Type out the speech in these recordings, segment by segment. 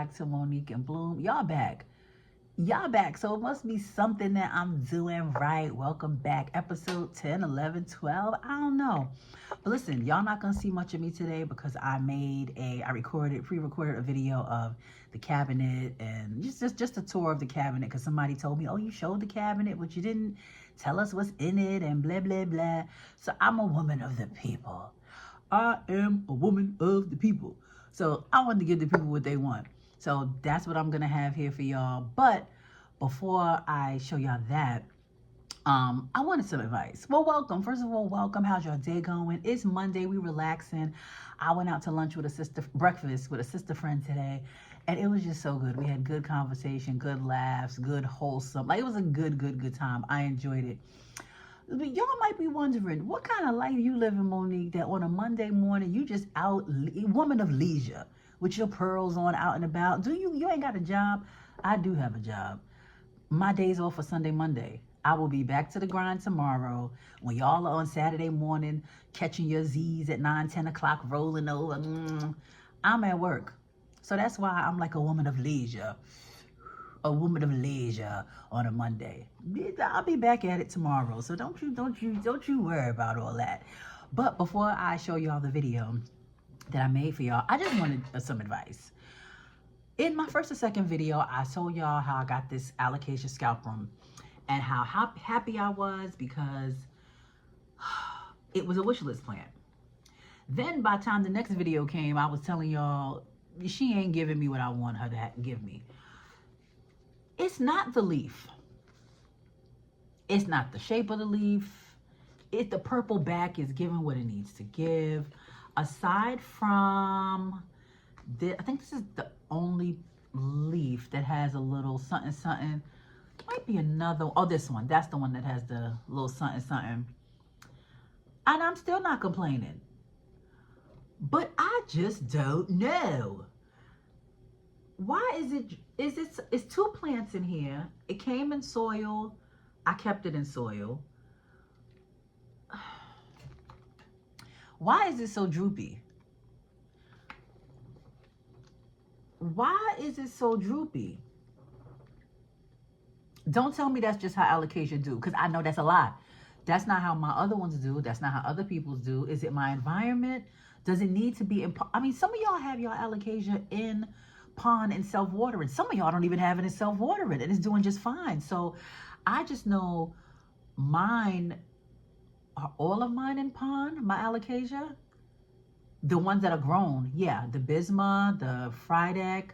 back to Monique and Bloom. Y'all back. Y'all back. So it must be something that I'm doing right. Welcome back. Episode 10, 11, 12. I don't know. But listen, y'all not going to see much of me today because I pre-recorded a video of the cabinet and just a tour of the cabinet because somebody told me, oh, you showed the cabinet, but you didn't tell us what's in it and blah, blah, blah. So I'm a woman of the people. I am a woman of the people. So I wanted to give the people what they want. So that's what I'm going to have here for y'all. But before I show y'all that, I wanted some advice. Well, welcome. First of all, welcome. How's your day going? It's Monday. We relaxing. I went out to lunch with breakfast with a sister friend today. And it was just so good. We had good conversation, good laughs, good wholesome. Like it was a good time. I enjoyed it. But y'all might be wondering, what kind of life you living, Monique, that on a Monday morning you just out, woman of leisure, with your pearls on, out and about. Do you ain't got a job? I do have a job. My day's off for Sunday, Monday. I will be back to the grind tomorrow when y'all are on Saturday morning catching your Z's at 9, 10 o'clock, rolling over. I'm at work. So that's why I'm like a woman of leisure. A woman of leisure on a Monday. I'll be back at it tomorrow. So don't you worry about all that. But before I show y'all the video that I made for y'all, I just wanted some advice. In my first or second video, I told y'all how I got this alocasia scalp room and how happy I was because it was a wish list plant. Then by the time the next video came, I was telling y'all she ain't giving me what I want her to give me. It's not the leaf. It's not the shape of the leaf. The purple back is giving what it needs to give. Aside from I think this is the only leaf that has a little something. Might be another. Oh, this one. That's the one that has the little something. And I'm still not complaining. But I just don't know. Why it's two plants in here. It came in soil. I kept it in soil. Why is it so droopy? Why is it so droopy? Don't tell me that's just how alocasia do, because I know that's a lie. That's not how my other ones do. That's not how other people's do. Is it my environment? Does it need to be in? I mean, some of y'all have y'all alocasia in pond and self-watering. Some of y'all don't even have it in self-watering and it's doing just fine. So I just know mine are all of mine in pond, my alocasia. The ones that are grown, yeah, the bisma, the frydek,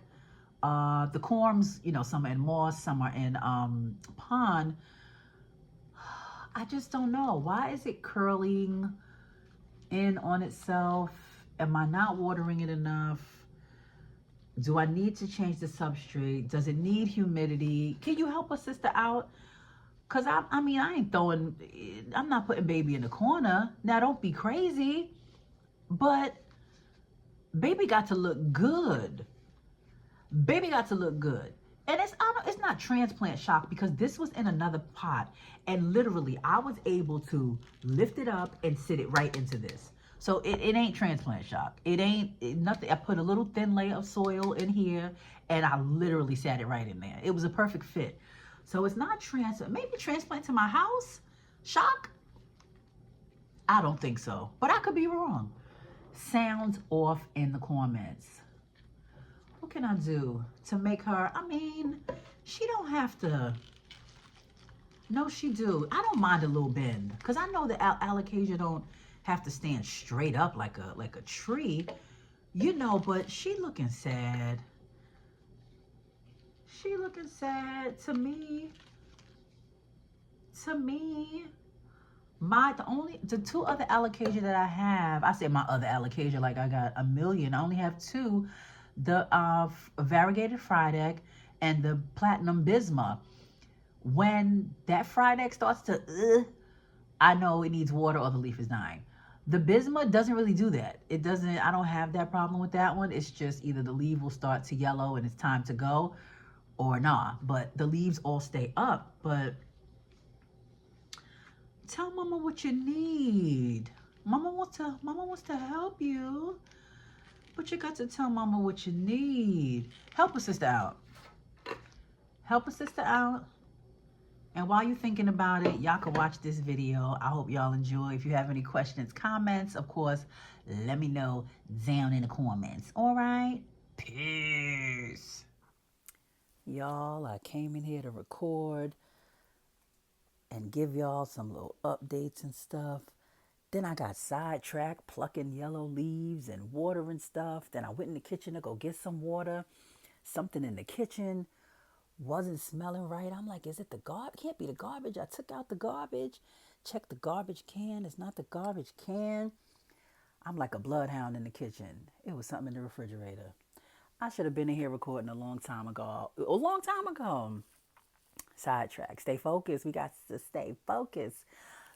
the corms, some are in moss, some are in pond. I just don't know. Why is it curling in on itself? Am I not watering it enough? Do I need to change the substrate? Does it need humidity? Can you help a sister out? Because I'm not putting baby in the corner. Now, don't be crazy. But baby got to look good. Baby got to look good. And it's not transplant shock because this was in another pot. And literally, I was able to lift it up and sit it right into this. So it ain't transplant shock. It ain't nothing. I put a little thin layer of soil in here and I literally sat it right in there. It was a perfect fit. So it's not transplant. Maybe transplant to my house? Shock? I don't think so. But I could be wrong. Sounds off in the comments. What can I do to make her? She don't have to. No, she do. I don't mind a little bend because I know that alocasia don't have to stand straight up like a tree, but she looking sad. She looking sad to me. The two other alocasia that I have, I say my other alocasia like I got a million. I only have two, the variegated frydek and the platinum bisma. When that frydek starts to, I know it needs water or the leaf is dying. The bisma doesn't really do that. I don't have that problem with that one. It's just either the leaf will start to yellow and it's time to go or nah. But the leaves all stay up. But tell mama what you need. Mama wants to help you. But you got to tell mama what you need. Help a sister out. Help a sister out. And while you're thinking about it, y'all can watch this video. I hope y'all enjoy. If you have any questions, comments, of course, let me know down in the comments. All right? Peace. Y'all, I came in here to record and give y'all some little updates and stuff. Then I got sidetracked plucking yellow leaves and watering stuff. Then I went in the kitchen to go get some water. Something in the kitchen wasn't smelling right. I'm like, is it the garbage? Can't be the garbage. I took out the garbage, checked the garbage can. It's not the garbage can. I'm like a bloodhound in the kitchen. It was something in the refrigerator. I should have been in here recording a long time ago. A long time ago. Sidetrack. Stay focused. We got to stay focused.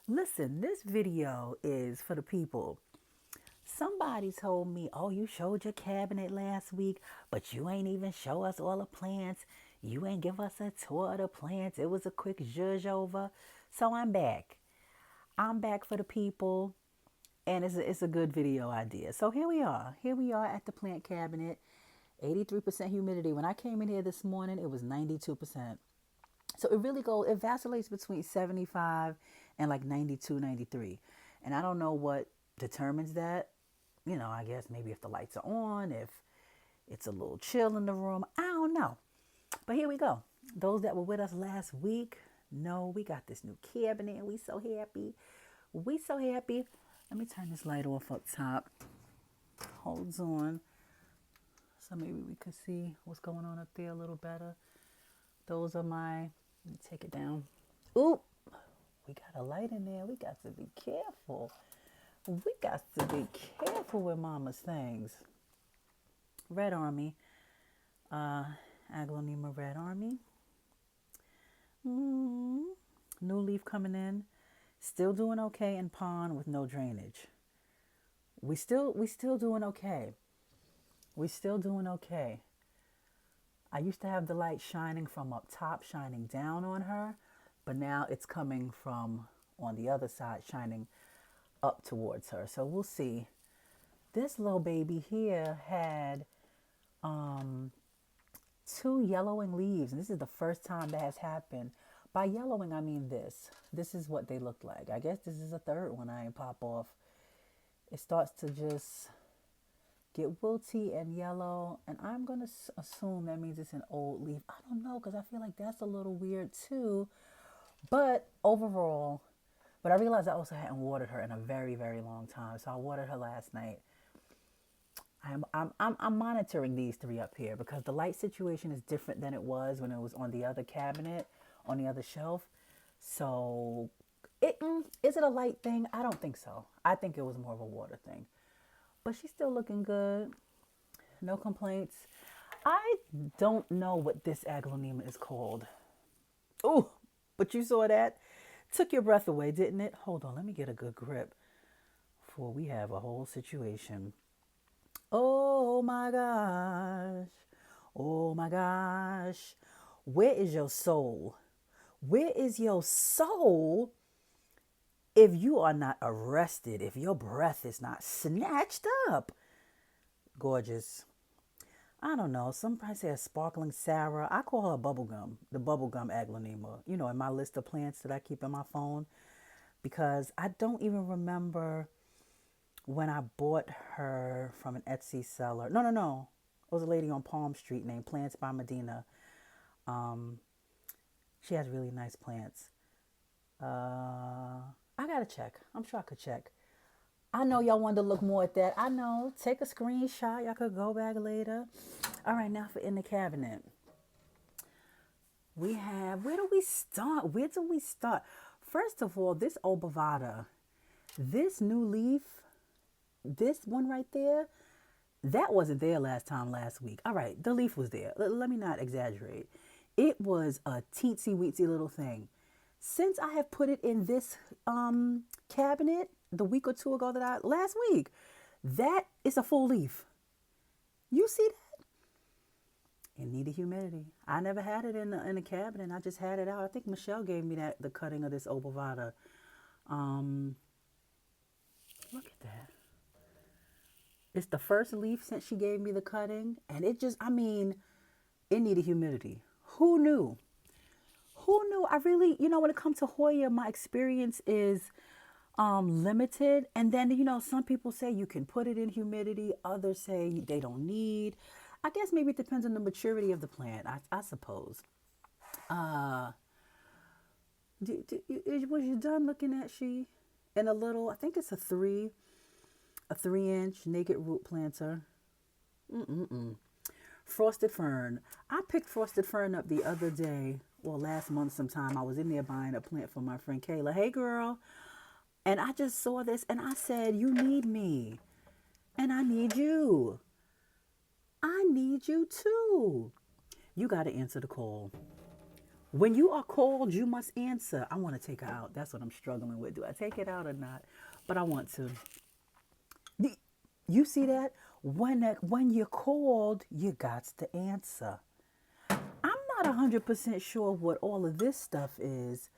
Listen, this video is for the people. Somebody told me, oh, you showed your cabinet last week, but you ain't even show us all the plants. You ain't give us a tour of the plants. It was a quick zhuzh over. So I'm back. I'm back for the people. And it's a good video idea. So here we are. Here we are at the plant cabinet. 83% humidity. When I came in here this morning, it was 92%. So it vacillates between 75 and like 92, 93. And I don't know what determines that. You know, I guess maybe if the lights are on, if it's a little chill in the room. I don't know. But here we go. Those that were with us last week know we got this new cabinet and we so happy. We so happy. Let me turn this light off up top. Holds on. So maybe we could see what's going on up there a little better. Those are let me take it down. Oop, we got a light in there. We got to be careful. We got to be careful with mama's things. Red Army. Aglaonema Red Army. New leaf coming in. Still doing okay in pond with no drainage. We still doing okay. We still doing okay. I used to have the light shining from up top, shining down on her, but now it's coming from on the other side, shining up towards her. So we'll see. This little baby here had 2 yellowing leaves, and this is the first time that has happened. By yellowing, I mean this. This is what they look like. I guess this is a third one I ain't pop off. It starts to just get wilty and yellow, and I'm going to assume that means it's an old leaf. I don't know, because I feel like that's a little weird too. But overall, but I realized I also hadn't watered her in a very, very long time. So I watered her last night. I'm monitoring these 3 up here because the light situation is different than it was when it was on the other cabinet, on the other shelf. So is it a light thing? I don't think so. I think it was more of a water thing. But she's still looking good. No complaints. I don't know what this aglaonema is called. Oh, but you saw that? Took your breath away, didn't it? Hold on, let me get a good grip before we have a whole situation. Oh my gosh. Oh my gosh. Where is your soul? Where is your soul if you are not arrested, if your breath is not snatched up? Gorgeous. I don't know. Somebody say a sparkling Sarah. I call her bubblegum, the bubblegum aglaonema, you know, in my list of plants that I keep in my phone, because I don't even remember when I bought her from an Etsy seller. No. It was a lady on Palm Street named Plants by Medina. She has really nice plants. I gotta check. I'm sure I could check. I know y'all wanted to look more at that. I know. Take a screenshot. Y'all could go back later. All right, now for in the cabinet. We have, where do we start? First of all, this obovata, this new leaf, this one right there, that wasn't there last week. All right, the leaf was there. Let me not exaggerate. It was a teensy weensy little thing. Since I have put it in this cabinet the week or two ago last week, that is a full leaf. You see that? It needed humidity. I never had it in a cabinet. I just had it out. I think Michelle gave me the cutting of this obovata. Look at that. It's the first leaf since she gave me the cutting. And it just, I mean, it needed humidity. Who knew? Who knew? I really, when it comes to Hoya, my experience is limited. And then, some people say you can put it in humidity. Others say they don't need. I guess maybe it depends on the maturity of the plant, I suppose. Uh, was you done looking at she in a little, I think it's a 3 inch naked root planter. Mm-mm-mm. Frosted fern. I picked frosted fern up the other day, well, last month sometime. I was in there buying a plant for my friend Kayla. Hey, girl. And I just saw this and I said, you need me. And I need you. I need you too. You got to answer the call. When you are called, you must answer. I want to take her out. That's what I'm struggling with. Do I take it out or not? But I want to. You see that? When you're called, you got to answer. I'm not 100% sure what all of this stuff is.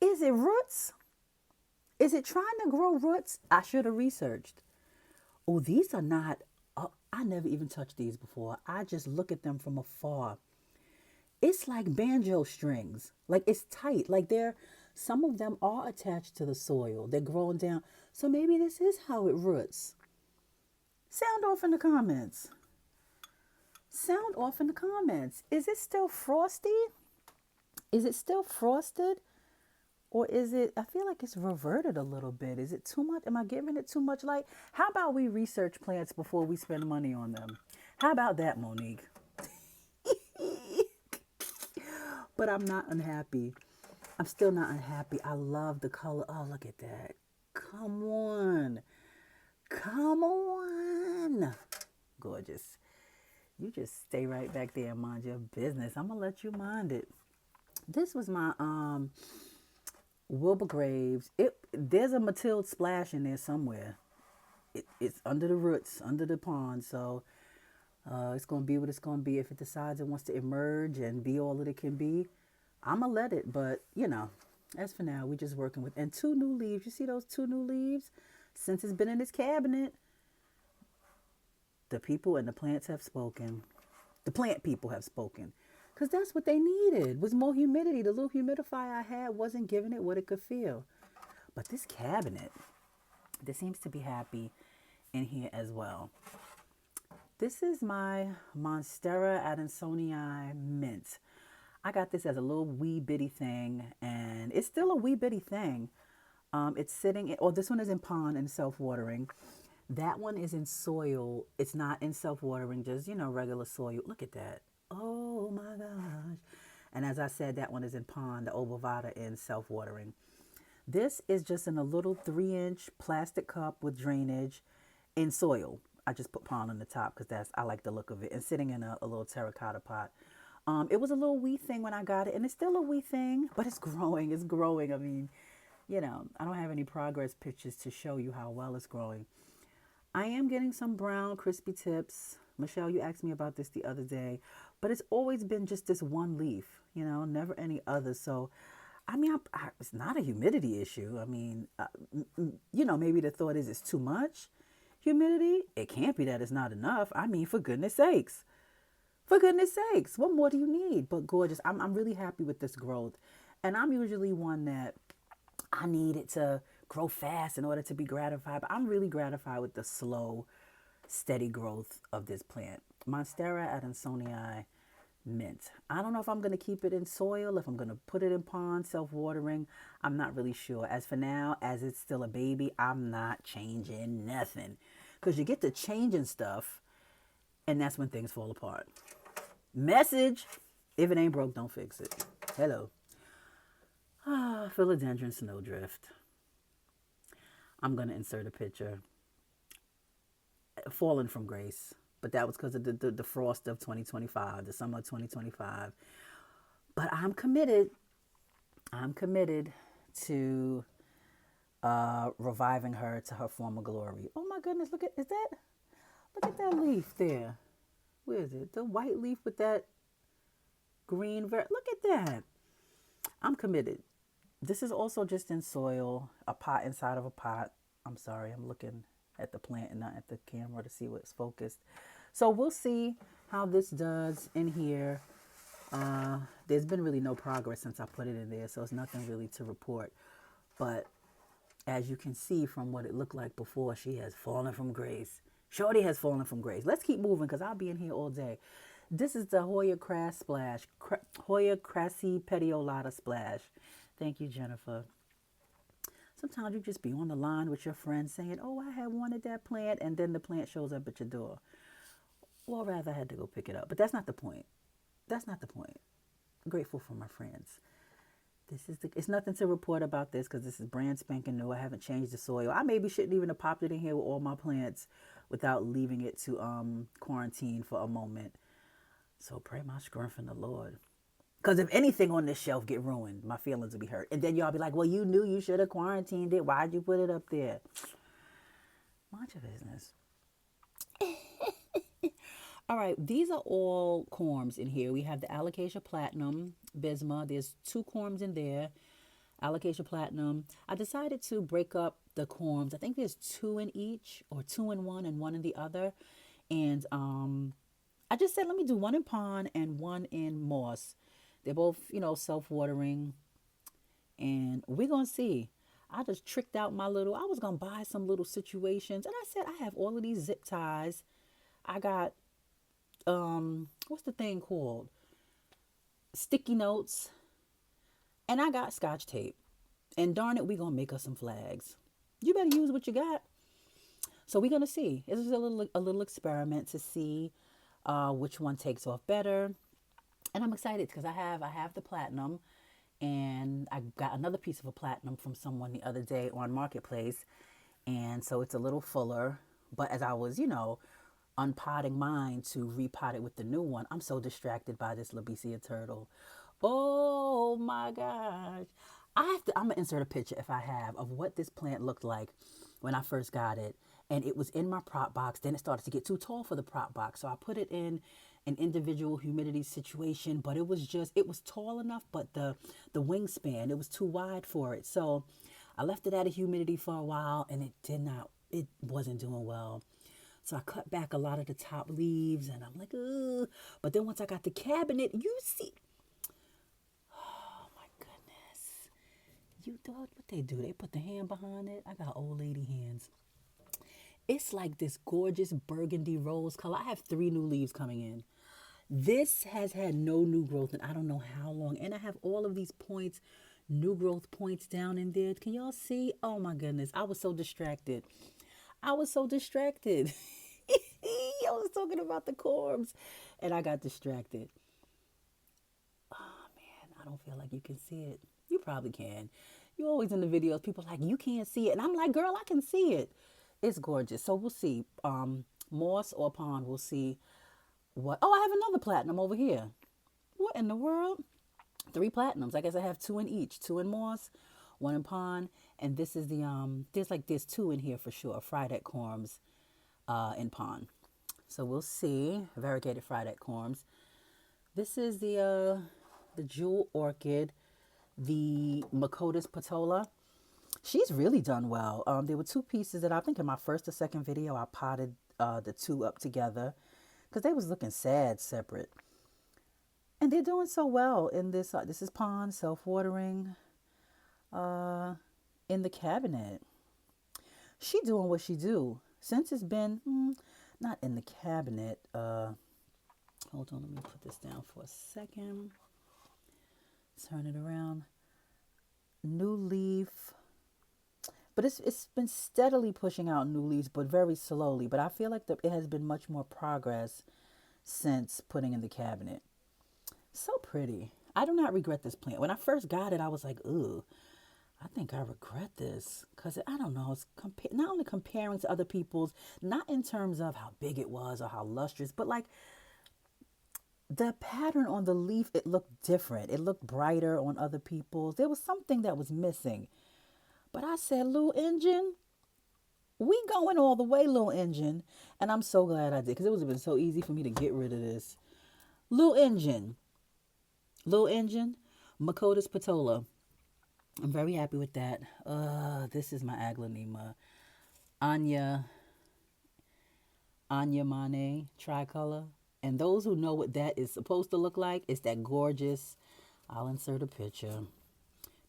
Is it roots? Is it trying to grow roots? I should have researched. Oh, these are not, I never even touched these before. I just look at them from afar. It's like banjo strings. Like it's tight. Like some of them are attached to the soil. They're growing down. So maybe this is how it roots. Sound off in the comments. Sound off in the comments. Is it still frosty? Is it still frosted? Or is it, I feel like it's reverted a little bit. Is it too much? Am I giving it too much light? How about we research plants before we spend money on them? How about that, Monique? But I'm not unhappy. I'm still not unhappy. I love the color. Oh, look at that. Come on. Come on. Gorgeous. You just stay right back there and mind your business. I'm going to let you mind it. This was my Wilbur Graves. There's a Matilde splash in there somewhere. It's under the roots, under the pond. So it's going to be what it's going to be. If it decides it wants to emerge and be all that it can be, I'm going to let it. But, as for now, we're just working with. And 2 new leaves. You see those 2 new leaves? Since it's been in this cabinet, the people and the plants have spoken. The plant people have spoken. Because that's what they needed, was more humidity. The little humidifier I had wasn't giving it what it could feel. But this cabinet, this seems to be happy in here as well. This is my Monstera Adansonii mint. I got this as a little wee bitty thing, and it's still a wee bitty thing. It's sitting, this one is in pond and self-watering. That one is in soil. It's not in self-watering, just, regular soil. Look at that. Oh my gosh. And as I said, that one is in pond, the obovata in self-watering. This is just in a little 3-inch plastic cup with drainage in soil. I just put pond on the top because I like the look of it, and sitting in a little terracotta pot. It was a little wee thing when I got it, and it's still a wee thing, but it's growing. It's growing. I mean, I don't have any progress pictures to show you how well it's growing. I am getting some brown crispy tips. Michelle, you asked me about this the other day, but it's always been just this one leaf, never any other. So, I mean, it's not a humidity issue. I mean, maybe the thought is it's too much humidity. It can't be that it's not enough. I mean, for goodness sakes. For goodness sakes, what more do you need? But gorgeous. I'm really happy with this growth. And I'm usually one that I need it to grow fast in order to be gratified. But I'm really gratified with the slow, steady growth of this plant. Monstera Adansonii mint. I don't know if I'm going to keep it in soil, if I'm going to put it in pond, self-watering. I'm not really sure. As for now, as it's still a baby, I'm not changing nothing. Because you get to changing stuff, and that's when things fall apart. Message: if it ain't broke, don't fix it. Hello. Philodendron snowdrift. I'm going to insert a picture. Fallen from grace. But that was because of the frost of 2025, the summer of 2025. But I'm committed. I'm committed to reviving her to her former glory. Oh my goodness, look at that leaf there. Where is it? The white leaf with that green look at that. I'm committed. This is also just in soil, a pot inside of a pot. I'm sorry, I'm looking at the plant and not at the camera to see what's focused. So we'll see how this does in here. There's been really no progress since I put it in there, so it's nothing really to report. But as you can see from what it looked like before, she has fallen from grace. Shorty has fallen from grace. Let's keep moving because I'll be in here all day. This is the Hoya Crass Splash, Hoya Crassi Petiolata Splash. Thank you, Jennifer. Sometimes you just be on the line with your friends saying, oh, I had wanted that plant, and then the plant shows up at your door. Or rather, I had to go pick it up. But that's not the point. That's not the point. I'm grateful for my friends. It's nothing to report about this because this is brand spanking new. I haven't changed the soil. I maybe shouldn't even have popped it in here with all my plants without leaving it to quarantine for a moment. So pray my strength in the Lord. Because if anything on this shelf get ruined, my feelings will be hurt. And then y'all be like, well, you knew you should have quarantined it. Why'd you put it up there? Mind your business. All right, these are all corms in here. We have the Alocasia Platinum, Bisma. There's 2 corms in there. Alocasia Platinum. I decided to break up the corms. I think there's 2 in each, or 2 in one and 1 in the other. And I just said, let me do 1 in pond and 1 in moss. They're both, self-watering. And we're going to see. I just tricked out I was going to buy some little situations. And I said, I have all of these zip ties. I got, what's the thing called? Sticky notes. And I got Scotch tape. And darn it, we're going to make us some flags. You better use what you got. So we're going to see. This is a little experiment to see which one takes off better. And I'm excited because I have the platinum, and I got another piece of a platinum from someone the other day on Marketplace. And so it's a little fuller. But as I was, unpotting mine to repot it with the new one, I'm so distracted by this Labesia turtle. Oh my gosh. I'm going to insert a picture if I have of what this plant looked like when I first got it. And it was in my prop box. Then it started to get too tall for the prop box. So I put it in an individual humidity situation, but it was tall enough, but the wingspan, it was too wide for it. So I left it at a humidity for a while, and it wasn't doing well. So I cut back a lot of the top leaves, and I'm like, ugh. But then once I got the cabinet, you see, oh my goodness. You thought what they do? They put the hand behind it. I got old lady hands. It's like this gorgeous burgundy rose color. I have 3 new leaves coming in. This has had no new growth in I don't know how long. And I have all of these points, new growth points down in there. Can y'all see? Oh my goodness. I was so distracted. I was talking about the corms and I got distracted. Oh man, I don't feel like you can see it. You probably can. You always in the videos, people are like, you can't see it. And I'm like, girl, I can see it. It's gorgeous. So we'll see. Moss or pond, we'll see what. Oh, I have another platinum over here. What in the world? 3 platinums. I guess I have 2 in each. 2 in moss, 1 in pond. And this is the, there's 2 in here for sure. Frydek corms in pond. So we'll see. Variegated Frydek corms. This is the jewel orchid, the Macotis patola. She's really done well. There were 2 pieces that I think in my first or second video, I potted the 2 up together because they was looking sad separate. And they're doing so well in this. This is pond, self-watering in the cabinet. She doing what she do. Since it's been, not in the cabinet. Hold on, let me put this down for a second. Turn it around. New leaf. But it's been steadily pushing out new leaves, but very slowly. But I feel like it has been much more progress since putting in the cabinet. So pretty. I do not regret this plant. When I first got it, I was like, ooh, I think I regret this. Because, I don't know, it's not only comparing to other people's, not in terms of how big it was or how lustrous, but like the pattern on the leaf, it looked different. It looked brighter on other people's. There was something that was missing. But I said, Lil Engine, we going all the way, Lil Engine. And I'm so glad I did because it would have been so easy for me to get rid of this. Lil Engine, Macotis patola. I'm very happy with that. This is my aglaonema. Anya Anya Monet tricolor. And those who know what that is supposed to look like, it's that gorgeous, I'll insert a picture,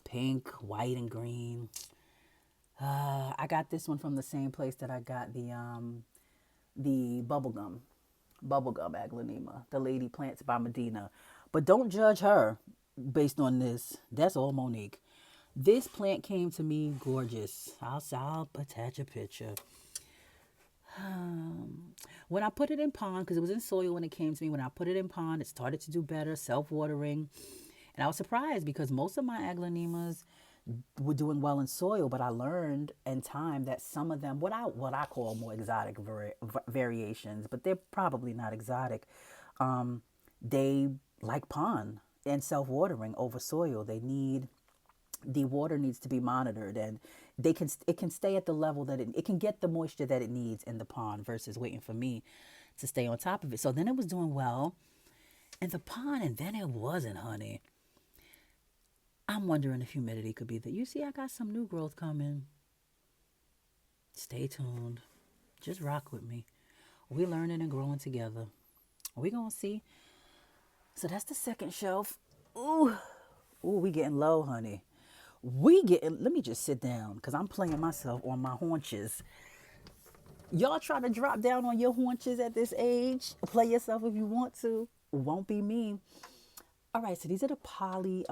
pink, white, and green. I got this one from the same place that I got the bubblegum aglaonema, the lady plants by Medina. But don't judge her based on this. That's all Monique. This plant came to me gorgeous. I'll attach a picture. When I put it in pond, because it was in soil when it came to me, when I put it in pond, it started to do better, self-watering. And I was surprised because most of my aglaonemas were doing well in soil, but I learned in time that some of them, what I call more exotic variations, but they're probably not exotic. They like pond and self-watering over soil. The water needs to be monitored, and it can stay at the level that it can get the moisture that it needs in the pond versus waiting for me to stay on top of it. So then it was doing well in the pond, and then it wasn't, honey. I'm wondering if humidity could be that. You see, I got some new growth coming. Stay tuned. Just rock with me. We're learning and growing together. We're going to see. So that's the second shelf. Ooh, we getting low, honey. Let me just sit down because I'm playing myself on my haunches. Y'all try to drop down on your haunches at this age. Play yourself if you want to. Won't be me. All right, so these are the poly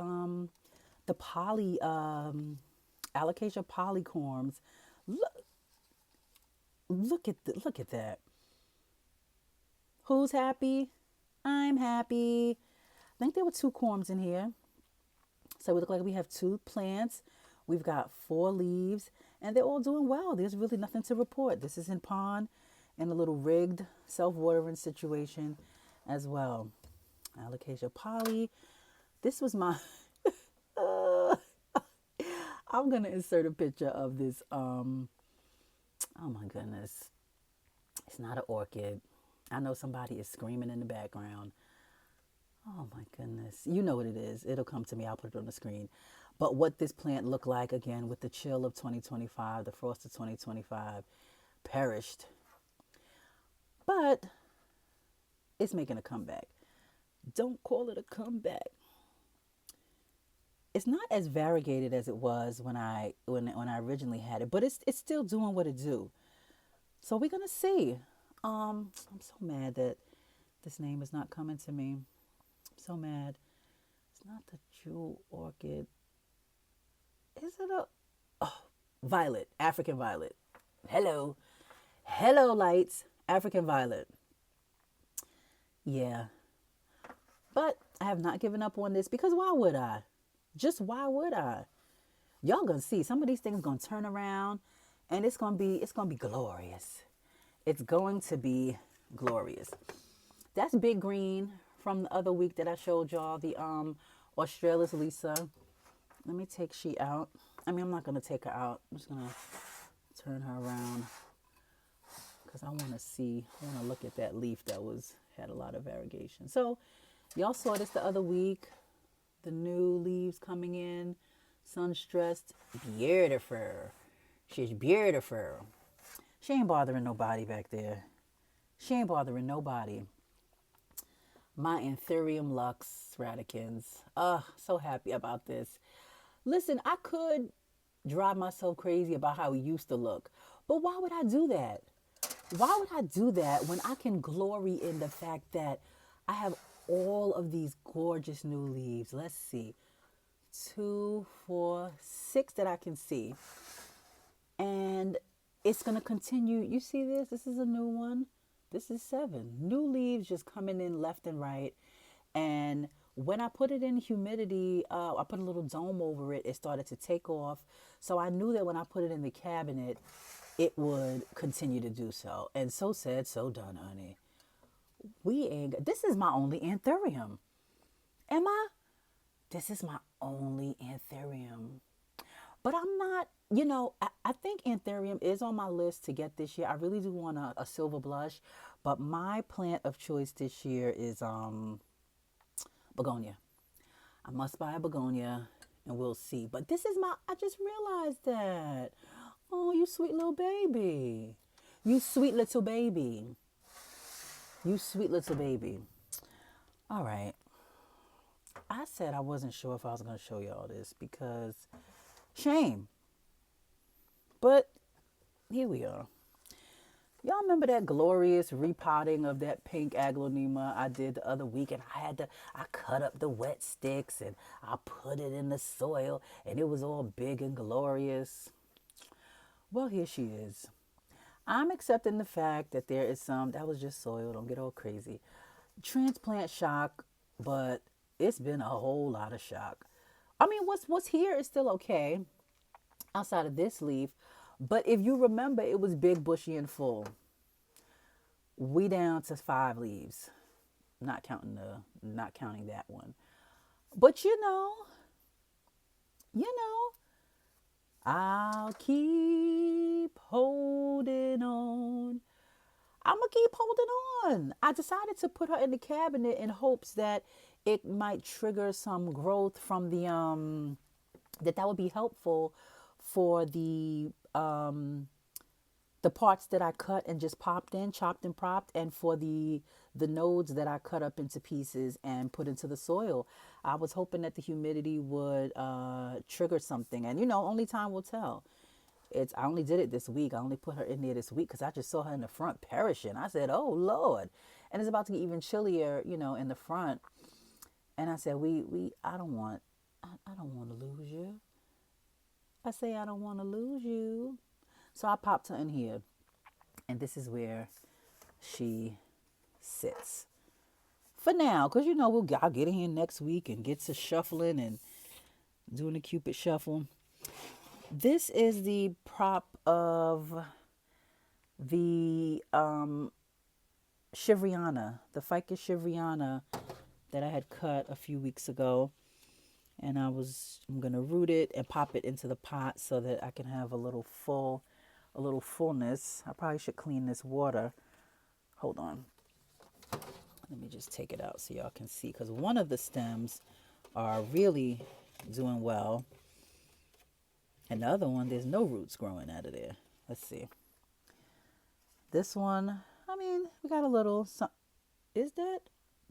alocasia polycorms. Look at that. Who's happy? I'm happy. I think there were 2 corms in here. So we look like we have 2 plants. We've got 4 leaves, and they're all doing well. There's really nothing to report. This is in pond in a little rigged self-watering situation as well. Alocasia poly. This was my I'm gonna insert a picture of this. Oh my goodness, it's not an orchid. I know somebody is screaming in the background. Oh my goodness, you know what it is. It'll come to me. I'll put it on the screen. But what this plant looked like again with the chill of 2025, the frost of 2025, perished. But it's making a comeback. Don't call it a comeback. It's not as variegated as it was when I originally had it, but it's still doing what it do. So we're gonna see. I'm so mad that this name is not coming to me. I'm so mad. It's not the jewel orchid. Is it violet, African violet? Hello lights, African violet. Yeah, but I have not given up on this because why would I? Just why would I? Y'all gonna see some of these things gonna turn around, and it's gonna be glorious. It's going to be glorious. That's big green from the other week that I showed y'all, the Australis Lisa. Let me take she out. I mean, I'm not gonna take her out. I'm just gonna turn her around because I want to look at that leaf that had a lot of variegation. So y'all saw this the other week. The new leaves coming in, sun stressed, beautiful. She's beautiful. She ain't bothering nobody back there. She ain't bothering nobody. My Anthurium Lux radicans. So happy about this. Listen, I could drive myself crazy about how he used to look, but why would I do that? Why would I do that when I can glory in the fact that I have all of these gorgeous new leaves? Let's see. 2, 4, 6 that I can see. And it's going to continue. You see this? This is a new one. This is 7. New leaves just coming in left and right. And when I put it in humidity, I put a little dome over it. It started to take off. So I knew that when I put it in the cabinet, it would continue to do so. And so said, so done, honey. This is my only anthurium. This is my only anthurium. But I'm not, I think anthurium is on my list to get this year. I really do want a silver blush. But my plant of choice this year is begonia. I must buy a begonia and we'll see. But I just realized that. Oh, you sweet little baby. You sweet little baby. You sweet little baby. All right. I said I wasn't sure if I was going to show y'all this because shame. But here we are. Y'all remember that glorious repotting of that pink aglaonema I did the other week? And I cut up the wet sticks and I put it in the soil and it was all big and glorious. Well, here she is. I'm accepting the fact that there is that was just soil, don't get all crazy. Transplant shock, but it's been a whole lot of shock. I mean, what's here is still okay outside of this leaf, but if you remember, it was big, bushy, and full. We down to 5 leaves, not counting that one. But you know, I'll keep holding on. I'm gonna keep holding on. I decided to put her in the cabinet in hopes that it might trigger some growth from that would be helpful for the parts that I cut and just popped in, chopped and propped, and for the nodes that I cut up into pieces and put into the soil. I was hoping that the humidity would trigger something, and only time will tell. I only did it this week. I only put her in there this week because I just saw her in the front perishing. I said, "Oh Lord," and it's about to get even chillier, in the front. And I said, I don't want to lose you. I say, I don't want to lose you. So I popped her in here, and this is where she sits for now. Because I'll get in here next week and get to shuffling and doing the Cupid shuffle. This is the prop of the Shivriana, the Ficus Shivriana that I had cut a few weeks ago. And I'm going to root it and pop it into the pot so that I can have a little fullness. I probably should clean this water. Hold on. Let me just take it out so y'all can see. Because one of the stems are really doing well. And the other one, there's no roots growing out of there. Let's see. This one, we got a little. Is that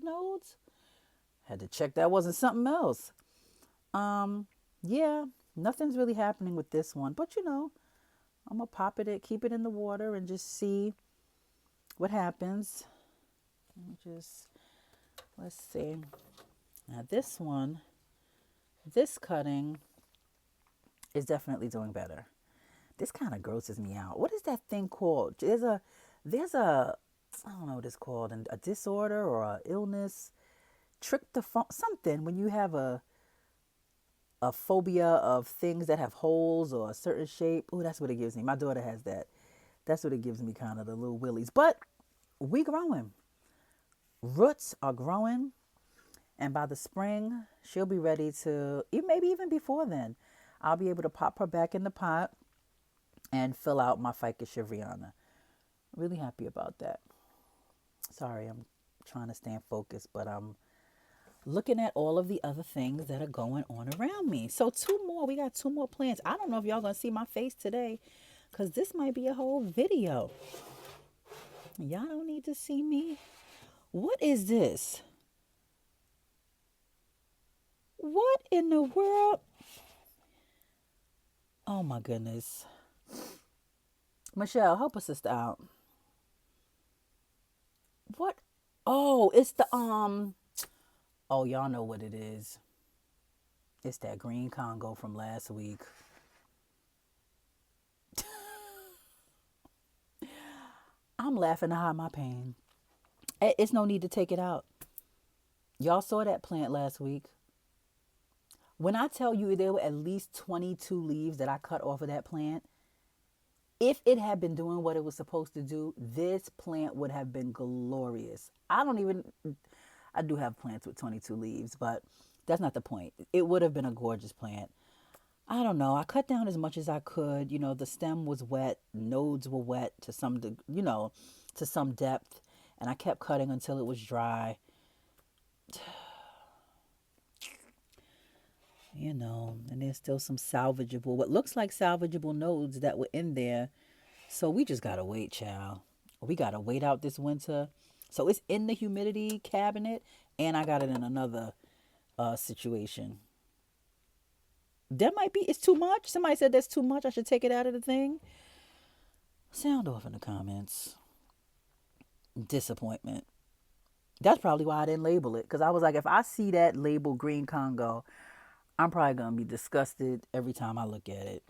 nodes? Had to check that wasn't something else. Yeah, nothing's really happening with this one. But I'm going to pop it, keep it in the water and just see what happens. Let's see. Now this one, this cutting is definitely doing better. This kind of grosses me out. What is that thing called? There's a, I don't know what it's called, a disorder or a illness, something when you have a phobia of things that have holes or a certain shape. Oh, that's what it gives me. My daughter has that. That's what it gives me, kind of the little willies. But we growing. Roots are growing. And by the spring, she'll be ready to, maybe even before then, I'll be able to pop her back in the pot and fill out my Ficus Shivriana. Really happy about that. Sorry, I'm trying to stay in focus, but I'm looking at all of the other things that are going on around me. So we got 2 more plants. I don't know if y'all gonna see my face today because this might be a whole video. Y'all don't need to see me. What is this? What in the world? Oh my goodness. Michelle, help a sister out. What? Oh, it's the oh, y'all know what it is. It's that green Congo from last week. I'm laughing to hide my pain. It's no need to take it out. Y'all saw that plant last week. When I tell you there were at least 22 leaves that I cut off of that plant, if it had been doing what it was supposed to do, this plant would have been glorious. I do have plants with 22 leaves, but that's not the point. It would have been a gorgeous plant. I don't know. I cut down as much as I could. The stem was wet. Nodes were wet to some depth. And I kept cutting until it was dry. And there's still some what looks like salvageable nodes that were in there. So we just got to wait, child. We got to wait out this winter. So it's in the humidity cabinet, and I got it in another situation. That might be, it's too much. Somebody said that's too much. I should take it out of the thing. Sound off in the comments. Disappointment. That's probably why I didn't label it. Because I was like, if I see that label green Congo, I'm probably going to be disgusted every time I look at it.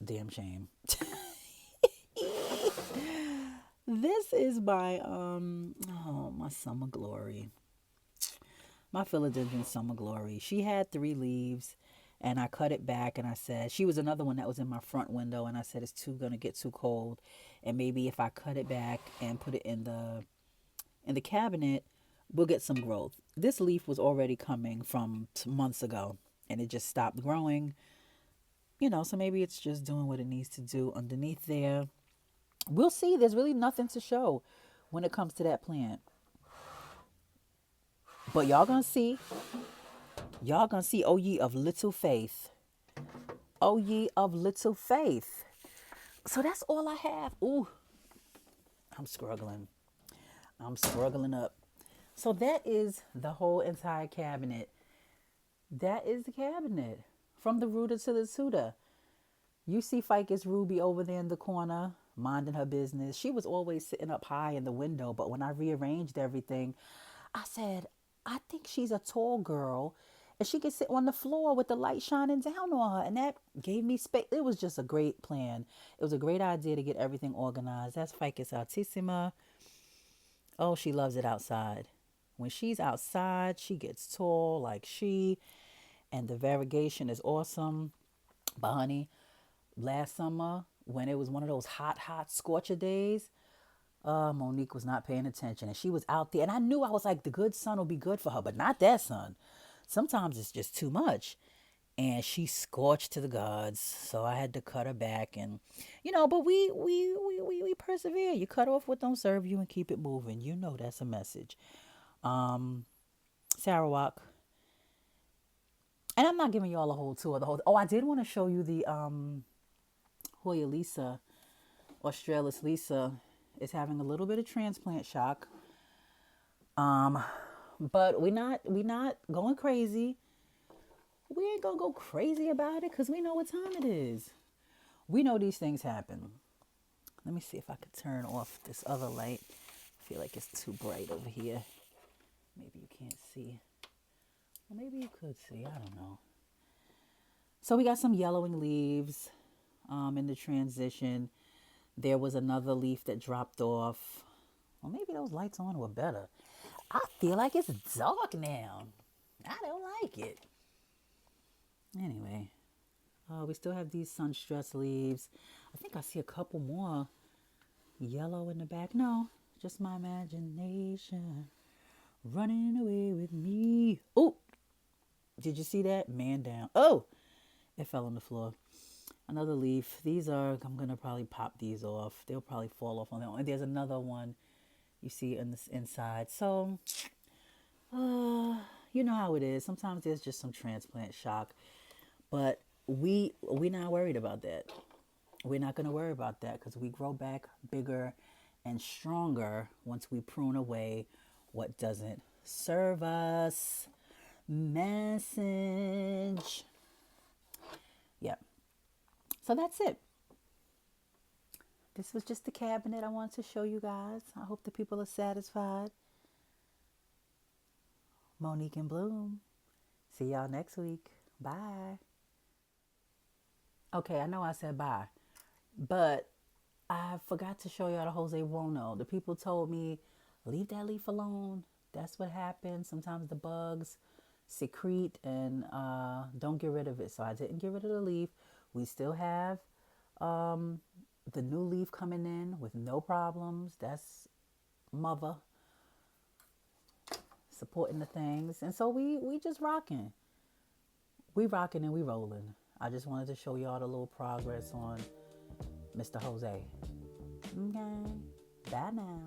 Damn shame. This is my summer glory. My philodendron summer glory. She had 3 leaves and I cut it back and I said, she was another one that was in my front window and I said it's gonna get too cold, and maybe if I cut it back and put it in the cabinet, we'll get some growth. This leaf was already coming from months ago and it just stopped growing. So maybe it's just doing what it needs to do underneath there. We'll see. There's really nothing to show when it comes to that plant. But y'all gonna see. Y'all gonna see, oh ye of little faith. Oh ye of little faith. So that's all I have. Ooh, I'm struggling. I'm struggling up. So that is the whole entire cabinet. That is the cabinet. From the rooter to the tutor. You see Ficus Ruby over there in the corner, minding her business. She was always sitting up high in the window, but when I rearranged everything, I said, I think she's a tall girl and she can sit on the floor with the light shining down on her. And that gave me space. It was just a great plan. It was a great idea to get everything organized. That's Ficus Altissima. Oh, she loves it outside. When she's outside, she gets tall and the variegation is awesome. But honey, last summer, when it was one of those hot scorcher days, Monique was not paying attention and she was out there. And I knew, I was like, the good sun will be good for her, but not that sun. Sometimes it's just too much. And she scorched to the gods. So I had to cut her back and, but we persevere. You cut off what don't serve you and keep it moving. That's a message. Sarawak. And I'm not giving y'all a whole tour. I did want to show you the Hoya Lisa, Australis Lisa, is having a little bit of transplant shock. But we not going crazy. We ain't gonna go crazy about it because we know what time it is. We know these things happen. Let me see if I could turn off this other light. I feel like it's too bright over here. Maybe you can't see. Well, maybe you could see. I don't know. So we got some yellowing leaves in the transition. There was another leaf that dropped off. Well, maybe those lights on were better. I feel like it's dark now. I don't like it. Anyway, we still have these sun-stressed leaves. I think I see a couple more yellow in the back. No, just my imagination running away with me. Oh, did you see that? Man down. Oh, it fell on the floor. Another leaf. I'm going to probably pop these off. They'll probably fall off on their own. And there's another one you see in this inside. So, you know how it is. Sometimes there's just some transplant shock. But we're not worried about that. We're not going to worry about that because we grow back bigger and stronger once we prune away what doesn't serve us. Message. Yep. So that's it. This was just the cabinet I wanted to show you guys. I hope the people are satisfied. Monique and Bloom. See y'all next week. Bye. Okay, I know I said bye, but I forgot to show y'all the Jose Rono. The people told me, leave that leaf alone. That's what happens. Sometimes the bugs secrete and don't get rid of it. So I didn't get rid of the leaf. We still have the new leaf coming in with no problems. That's mother supporting the things. And so we just rocking. We rocking and we rolling. I just wanted to show y'all the little progress on Mr. Jose. Okay. Bye now.